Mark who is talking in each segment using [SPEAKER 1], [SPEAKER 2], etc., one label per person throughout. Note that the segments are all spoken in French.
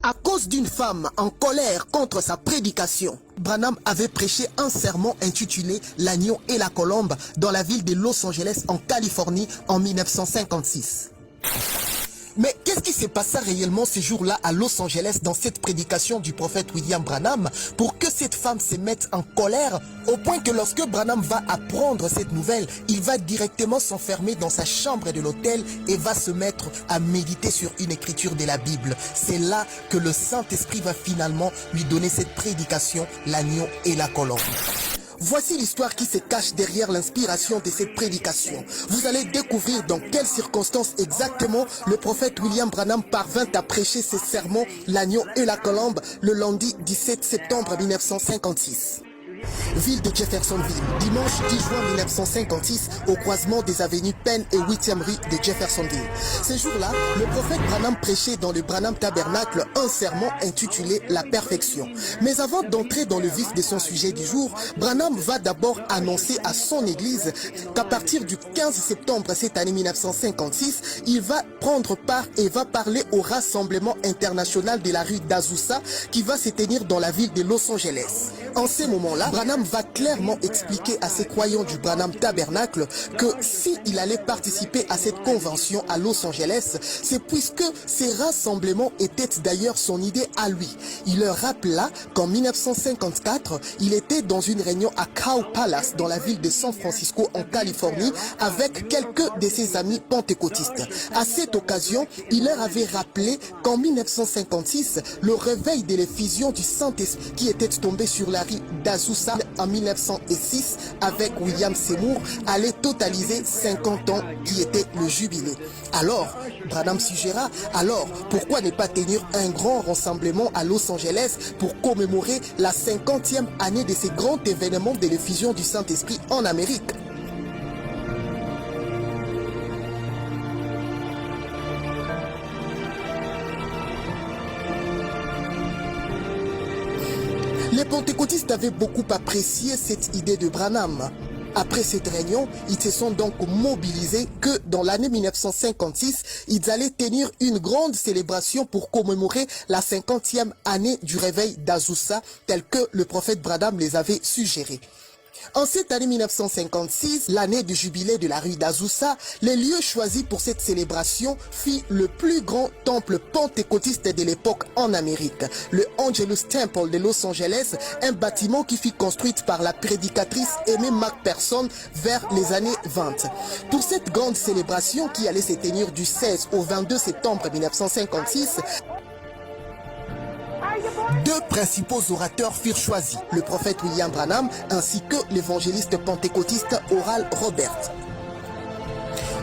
[SPEAKER 1] À cause d'une femme en colère contre sa prédication, Branham avait prêché un sermon intitulé « L'agneau et la colombe » dans la ville de Los Angeles en Californie en 1956. Mais qu'est-ce qui s'est passé réellement ce jour-là à Los Angeles dans cette prédication du prophète William Branham pour que cette femme se mette en colère au point que lorsque Branham va apprendre cette nouvelle, il va directement s'enfermer dans sa chambre de l'hôtel et va se mettre à méditer sur une écriture de la Bible. C'est là que le Saint-Esprit va finalement lui donner cette prédication, l'agneau et la colombe. Voici l'histoire qui se cache derrière l'inspiration de cette prédication. Vous allez découvrir dans quelles circonstances exactement le prophète William Branham parvint à prêcher ce sermon, l'agneau et la colombe, le lundi 17 septembre 1956. Ville de Jeffersonville, dimanche 10 juin 1956, au croisement des avenues Penn et 8e rue de Jeffersonville. Ce jour-là, le prophète Branham prêchait dans le Branham Tabernacle un sermon intitulé « La perfection ». Mais avant d'entrer dans le vif de son sujet du jour, Branham va d'abord annoncer à son église qu'à partir du 15 septembre cette année 1956, il va prendre part et va parler au rassemblement international de la rue d'Azusa qui va se tenir dans la ville de Los Angeles. En ces moments-là, Branham va clairement expliquer à ses croyants du Branham Tabernacle que s'il allait participer à cette convention à Los Angeles, c'est puisque ces rassemblements étaient d'ailleurs son idée à lui. Il leur rappela qu'en 1954, il était dans une réunion à Cow Palace dans la ville de San Francisco en Californie avec quelques de ses amis pentecôtistes. À cette occasion, il leur avait rappelé qu'en 1956, le réveil de l'effusion du Saint-Esprit qui était tombé sur la rue d'Azusa en 1906 avec William Seymour allait totaliser 50 ans qui était le jubilé. Alors, Branham suggéra, alors pourquoi ne pas tenir un grand rassemblement à Los Angeles pour commémorer la 50e année de ces grands événements de l'effusion du Saint-Esprit en Amérique? Les pentecôtistes avaient beaucoup apprécié cette idée de Branham. Après cette réunion, ils se sont donc mobilisés que dans l'année 1956, ils allaient tenir une grande célébration pour commémorer la 50e année du réveil d'Azusa, tel que le prophète Branham les avait suggéré. En cette année 1956, l'année du jubilé de la rue d'Azusa, le lieu choisi pour cette célébration fut le plus grand temple pentecôtiste de l'époque en Amérique, le Angelus Temple de Los Angeles, un bâtiment qui fut construit par la prédicatrice Aimee McPherson vers les années 20. Pour cette grande célébration qui allait se tenir du 16 au 22 septembre 1956, deux principaux orateurs furent choisis, le prophète William Branham ainsi que l'évangéliste pentecôtiste Oral Roberts.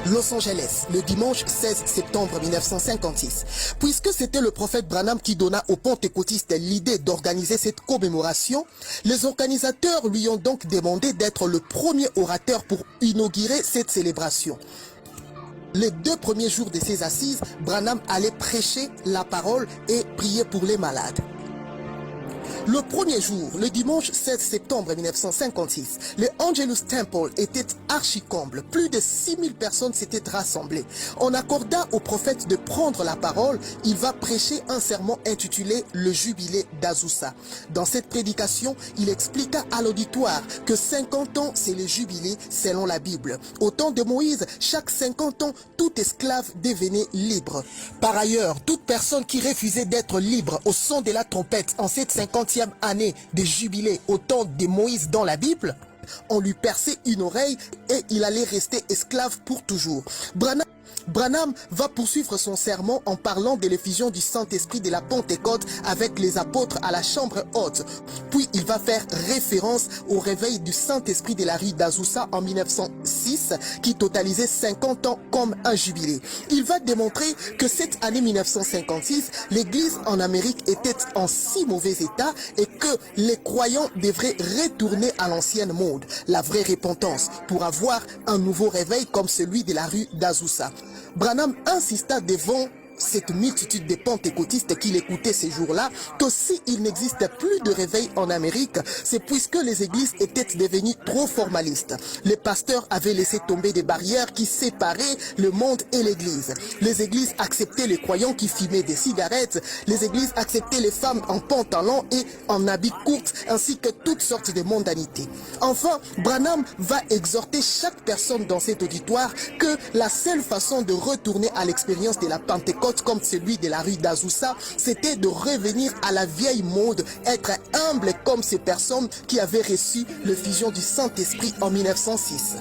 [SPEAKER 1] Los Angeles, le dimanche 16 septembre 1956. Puisque c'était le prophète Branham qui donna aux pentecôtistes l'idée d'organiser cette commémoration, les organisateurs lui ont donc demandé d'être le premier orateur pour inaugurer cette célébration. Les 2 premiers jours de ces assises, Branham allait prêcher la parole et prier pour les malades. Le premier jour, le dimanche 16 septembre 1956, le Angelus Temple était archi-comble. Plus de 6000 personnes s'étaient rassemblées. On accorda au prophète de prendre la parole. Il va prêcher un sermon intitulé « Le jubilé d'Azusa ». Dans cette prédication, il expliqua à l'auditoire que 50 ans, c'est le jubilé selon la Bible. Au temps de Moïse, chaque 50 ans, tout esclave devenait libre. Par ailleurs, toute personne qui refusait d'être libre au son de la trompette en cette 50e année de jubilé au temps de Moïse dans la Bible, on lui perçait une oreille et il allait rester esclave pour toujours. Branham va poursuivre son sermon en parlant de l'effusion du Saint-Esprit de la Pentecôte avec les apôtres à la chambre haute. Puis il va faire référence au réveil du Saint-Esprit de la rue d'Azusa en 1906 qui totalisait 50 ans comme un jubilé. Il va démontrer que cette année 1956, l'Église en Amérique était en si mauvais état et que les croyants devraient retourner à l'ancienne mode, la vraie repentance, pour avoir un nouveau réveil comme celui de la rue d'Azusa. Branham insista devant cette multitude de pentecôtistes qui l'écoutaient ces jours-là que s'il n'existe plus de réveil en Amérique, c'est puisque les églises étaient devenues trop formalistes. Les pasteurs avaient laissé tomber des barrières qui séparaient le monde et l'église. Les églises acceptaient les croyants qui fumaient des cigarettes, les églises acceptaient les femmes en pantalon et en habits courts, ainsi que toutes sortes de mondanités. Enfin, Branham va exhorter chaque personne dans cet auditoire que la seule façon de retourner à l'expérience de la Pentecôte comme celui de la rue d'Azusa, c'était de revenir à la vieille mode, être humble comme ces personnes qui avaient reçu l'effusion du Saint-Esprit en 1906.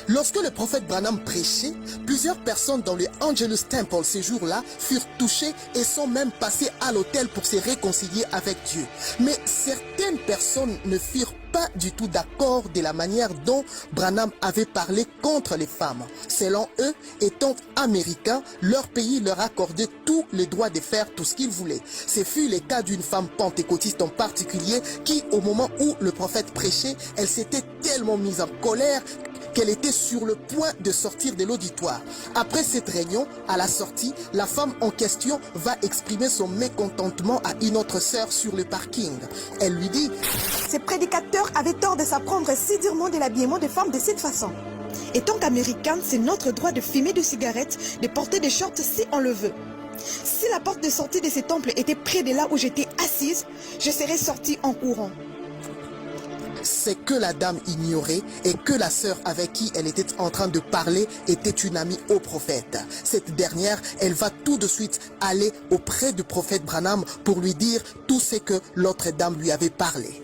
[SPEAKER 1] Lorsque le prophète Branham prêchait, plusieurs personnes dans le Angelus Temple ces jours-là furent touchées et sont même passées à l'autel pour se réconcilier avec Dieu. Mais certaines personnes ne furent pas du tout d'accord de la manière dont Branham avait parlé contre les femmes. Selon eux, étant américains, leur pays leur accordait tout le droit de faire tout ce qu'ils voulaient. Ce fut le cas d'une femme pentecôtiste en particulier qui, au moment où le prophète prêchait, elle s'était tellement mise en colère qu'elle était sur le point de sortir de l'auditoire. Après cette réunion, à la sortie, la femme en question va exprimer son mécontentement à une autre sœur sur le parking. Elle lui dit:
[SPEAKER 2] ces prédicateurs avaient tort de s'apprendre si durement de l'habillement des femmes de cette façon. Étant qu'américaine, c'est notre droit de fumer des cigarettes, de porter des shorts si on le veut. Si la porte de sortie de ce temple était près de là où j'étais assise, je serais sortie en courant.
[SPEAKER 1] Ce que la dame ignorait et que la sœur avec qui elle était en train de parler était une amie au prophète. Cette dernière, elle va tout de suite aller auprès du prophète Branham pour lui dire tout ce que l'autre dame lui avait parlé.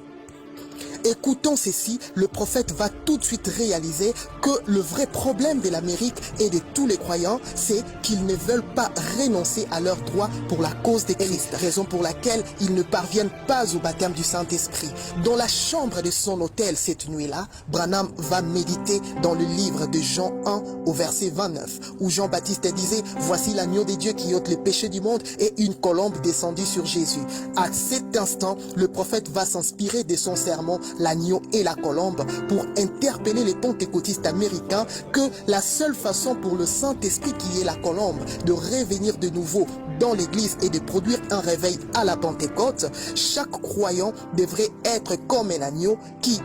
[SPEAKER 1] Écoutant ceci, le prophète va tout de suite réaliser que le vrai problème de l'Amérique et de tous les croyants, c'est qu'ils ne veulent pas renoncer à leurs droits pour la cause de Christ, raison pour laquelle ils ne parviennent pas au baptême du Saint-Esprit. Dans la chambre de son hôtel cette nuit-là, Branham va méditer dans le livre de Jean 1 au verset 29, où Jean-Baptiste disait: « Voici l'agneau de Dieu qui ôte les péchés du monde » et une colombe descendue sur Jésus. À cet instant, le prophète va s'inspirer de son sermon l'agneau et la colombe pour interpeller les pentecôtistes américains que la seule façon pour le Saint-Esprit qui est la colombe de revenir de nouveau dans l'église et de produire un réveil à la Pentecôte, chaque croyant devrait être comme un agneau qui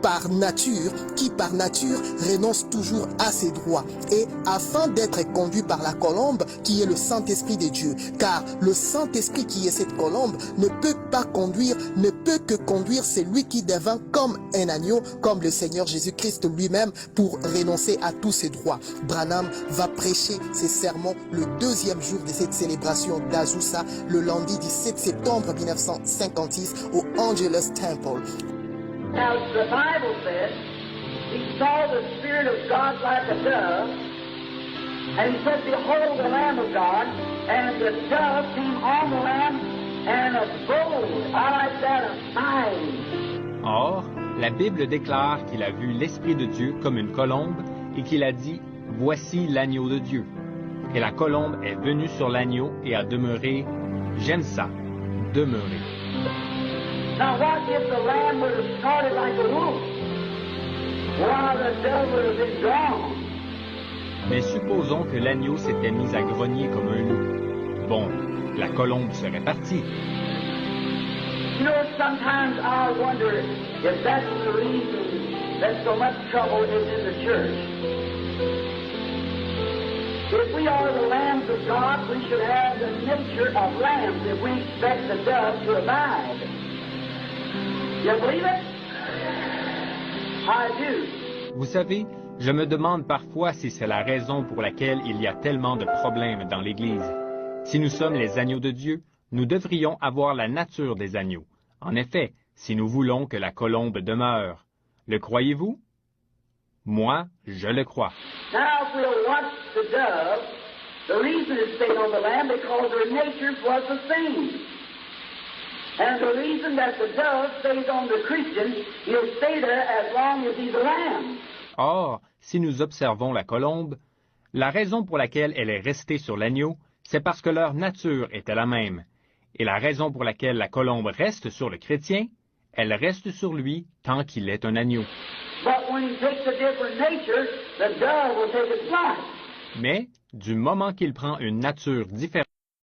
[SPEAKER 1] par nature renonce toujours à ses droits et afin d'être conduit par la colombe qui est le Saint-Esprit de Dieu, car le Saint-Esprit qui est cette colombe ne peut que conduire celui qui devint comme un agneau, comme le Seigneur Jésus-Christ lui-même, pour renoncer à tous ses droits. Branham va prêcher ses sermons le deuxième jour de cette célébration d'Azusa, le lundi 17 septembre 1956 au Angelus Temple.
[SPEAKER 3] Now, the Bible says, he saw the Spirit of God like a dove, and he said, behold, the Lamb of God, and the dove came on the Lamb, and a bold, I like that, a mighty.
[SPEAKER 4] Or, la Bible déclare qu'il a vu l'Esprit de Dieu comme une colombe et qu'il a dit, voici l'agneau de Dieu. Et la colombe est venue sur l'agneau et a demeuré, j'aime ça, demeurer.
[SPEAKER 3] Now, what if the lamb would have started like a wolf, while the dove would have been drawn?
[SPEAKER 4] Mais supposons que l'agneau s'était mis à grogner comme un loup. Bon, la colombe serait partie.
[SPEAKER 3] You know, sometimes I wonder if that's the reason that so much trouble is in the church. If we are the lambs of God, we should have the nature of lambs if we expect the dove to abide. You believe it? I do.
[SPEAKER 4] Vous savez, je me demande parfois si c'est la raison pour laquelle il y a tellement de problèmes dans l'Église. Si nous sommes les agneaux de Dieu, nous devrions avoir la nature des agneaux. En effet, si nous voulons que la colombe demeure. Le croyez-vous? Moi, je le crois.
[SPEAKER 3] Now, if we'll watch the dove, the reason it stayed on the lamb because her nature was the same. And the reason that the dove stays on the Christian, he'll stay there as long as he's a lamb.
[SPEAKER 4] Or, si nous observons la colombe, la raison pour laquelle elle est restée sur l'agneau, c'est parce que leur nature était la même. Et la raison pour laquelle la colombe reste sur le chrétien, elle reste sur lui tant qu'il est un agneau.
[SPEAKER 3] But when he takes a different nature, the dove will take its place.
[SPEAKER 4] Mais, Du moment qu'il prend une nature différente